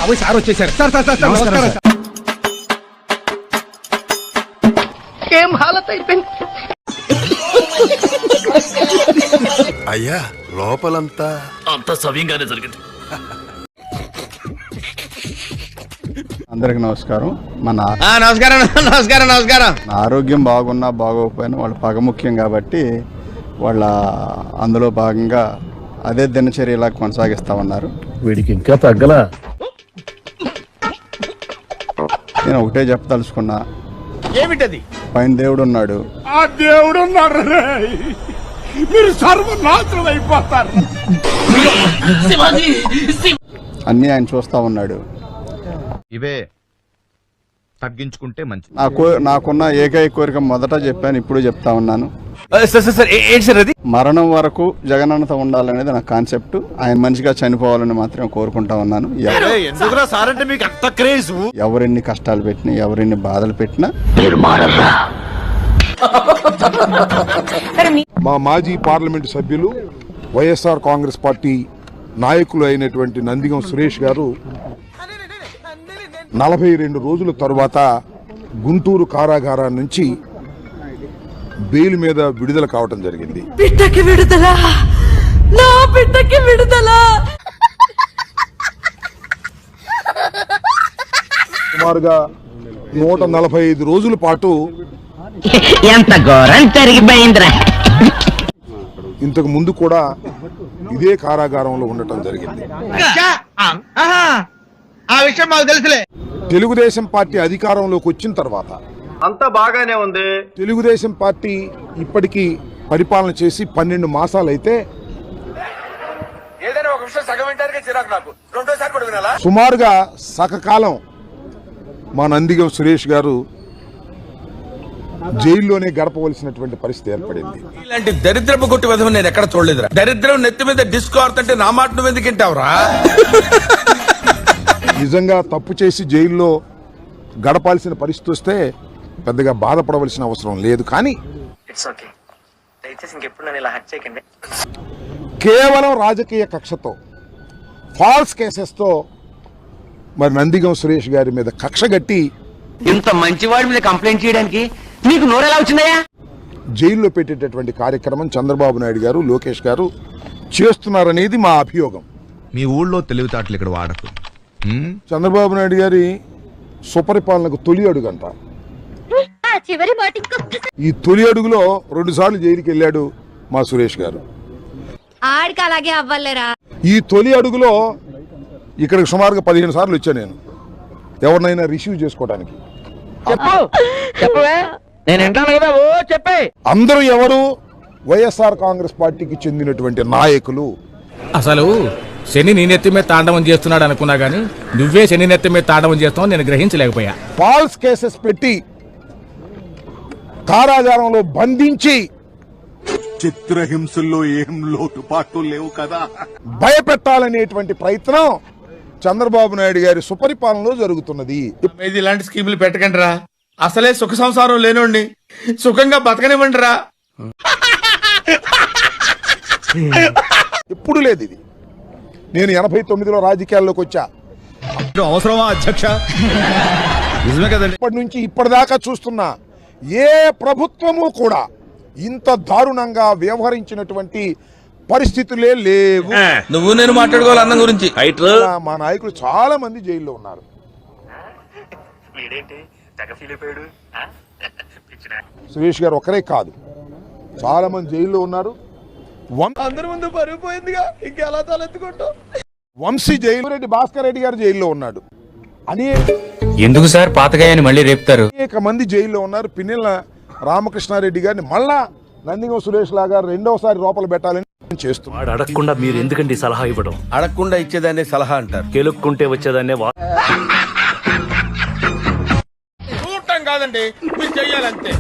బాబు sir వచ్చేసారు. Sir sir sir నమస్కారం sir. ఏం హాలత్ అయిపోయింది అయ్యా, లోపలంతా అంత సవ్యంగానే జరిగింది. అందరికి నమస్కారం. నమస్కారం నమస్కారం నమస్కారం. ఆరోగ్యం బాగున్నా బాగోకపోయినా వాళ్ళ పగ ముఖ్యం కాబట్టి వాళ్ళ అందులో భాగంగా అదే దినచర్యలా కొనసాగిస్తా ఉన్నారు. వీడికి ఇంకా తగ్గలా. నేను ఒకటే చెప్పదలుచుకున్నా, ఏమిటది? పైన దేవుడు ఉన్నాడు. ఆ దేవుడు ఉన్నాడు, మీరు సర్వనాశనం అయిపోతారు. అన్నీ ఆయన చూస్తా ఉన్నాడు. ఇవే తగ్గించుకుంటే మంచి. నాకున్న ఏకైక కోరిక మొదట చెప్పాను, ఇప్పుడు చెప్తా ఉన్నాను. అది మరణం వరకు జగనన్నతో ఉండాలనేది నా కాన్సెప్ట్. ఆయన మనిషిగా చనిపోవాలని మాత్రం కోరుకుంటా ఉన్నాను. ఎవరెన్ని కష్టాలు పెట్టినా, ఎవరెన్ని బాధలు పెట్టినా మా మాజీ పార్లమెంటు సభ్యులు వైఎస్ఆర్ కాంగ్రెస్ పార్టీ నాయకులు అయినటువంటి నందిగం సురేష్ గారు 42 రోజుల తరువాత గుంటూరు కారాగారం నుంచి బెయిల్ మీద విడుదల కావటం జరిగింది. బిడ్డకి విడుదల, నా బిడ్డకి విడుదల. సుమారుగా 145 రోజుల పాటు ఎంత ఘోరం జరిగిపోయిందిరా. ఇంతకు ముందు కూడా ఇదే కారాగారంలో ఉండటం జరిగింది. ఆ విషయం మాకు తెలుసులే. తెలుగుదేశం పార్టీ అధికారంలోకి వచ్చిన తర్వాత అంతా బాగానే ఉంది. తెలుగుదేశం పార్టీ ఇప్పటికీ పరిపాలన చేసి 12 మాసాలైతే ఏదైనా ఒక విషయం సగం వింటారుగా చిరాకు నాకు. రెండోసారి కూడా వినాలా? సుమారుగా సకకాలం మా నందిగం సురేష్ గారు జైల్లోనే గడపవలసినటువంటి పరిస్థితి ఏర్పడింది. ఇలాంటి దరిద్రపు కొట్టి విధం నేను ఎక్కడ చూడలేదురా. దరిద్రం నెత్తి మీద డిస్కో ఆడుతుంటే నా మాట నువ్వు ఎందుకు వింటావురా? నిజంగా తప్పు చేసి జైల్లో గడపాల్సిన పరిస్థితి వస్తే పెద్దగా బాధపడవలసిన అవసరం లేదు. కానీ కేవలం రాజకీయ కక్షతో, ఫాల్స్ కేసెస్తో మరి నందిగం సురేష్ గారి మీద కక్ష గట్టి ఇంత మంచివాడి మీద కంప్లైంట్ చేయడానికి మీకు నోరెలా వచ్చిందయ్యా? జైల్లో పెట్టేటటువంటి కార్యక్రమం చంద్రబాబు నాయుడు గారు, లోకేష్ గారు చేస్తున్నారనేది మా అభియోగం. మీ ఊళ్ళో తెలివితేటలు ఇక్కడ వాడకు. చంద్రబాబు నాయుడు గారి సుపరిపాలనకు తొలి అడుగంట. ఈ తొలి అడుగులో 2 సార్లు జైలుకి వెళ్ళాడు మా సురేష్ గారు. ఆడికి అలాగే అవ్వలేరా? ఈ తొలి అడుగులో ఇక్కడికి సుమారుగా 15 సార్లు వచ్చాను నేను ఎవరినైనా రిసీవ్ చేసుకోవడానికి. అందరూ ఎవరు? వైఎస్ఆర్ కాంగ్రెస్ పార్టీకి చెందినటువంటి నాయకులు. అసలు శని నీ నెత్తి మీద తాండవం చేస్తున్నాడు అనుకున్నా గానీ నువ్వే శని నెత్తి మీద తాండవం చేస్తావు నేను గ్రహించలేకపోయా. ఫాల్స్ కేసెస్ పెట్టి కారాగారంలో బంధించి చిత్రహింసల్లో ఏం లోటుపాట్లు లేవు కదా, భయపెట్టాలనేటువంటి ప్రయత్నం చంద్రబాబు నాయుడు గారి సుపరిపాలనలో జరుగుతున్నది. ఇలాంటి స్కీములు పెట్టకండి రా. అసలే సుఖ సంసారం లేనోండి సుఖంగా బతకనివ్వండి రా. ఎప్పుడు లేదు ఇది. నేను 89లో రాజకీయాల్లోకి వచ్చా. అవసరమా అధ్యక్ష? నిజమే కదండి. ఇప్పటి నుంచి ఇప్పటిదాకా చూస్తున్నా ఏ ప్రభుత్వము కూడా ఇంత దారుణంగా వ్యవహరించినటువంటి పరిస్థితులే లేవు. నువ్వు నేను మాట్లాడుకోవాలి అన్నం గురించి. మా నాయకులు చాలా మంది జైల్లో ఉన్నారు. సురేష్ గారు ఒకరే కాదు, చాలా మంది జైల్లో ఉన్నారు. అందరి ముందు పరిగిపోయిందిగా ఇంకెలా తలెత్తుకుంటావు? వంశీ జైలు, రెడ్డి భాస్కర్ రెడ్డి గారు జైల్లో ఉన్నాడు. ఎందుకు సార్ పాతగాయని మళ్ళీ రేపుతారు? అనేక మంది జైల్లో ఉన్నారు. పిన్నెల రామకృష్ణారెడ్డి గారిని మళ్ళా నందిగం సురేష్ లాగా రెండోసారి లోపల పెట్టాలని చేస్తున్నాడు. అడగకుండా మీరు ఎందుకండి సలహా ఇవ్వడం? అడగకుండా ఇచ్చేదాన్ని సలహా అంటారు, కెలుక్కుంటే వచ్చేదాన్నే చూడటం కాదండి, మీరు చెయ్యాలంతే.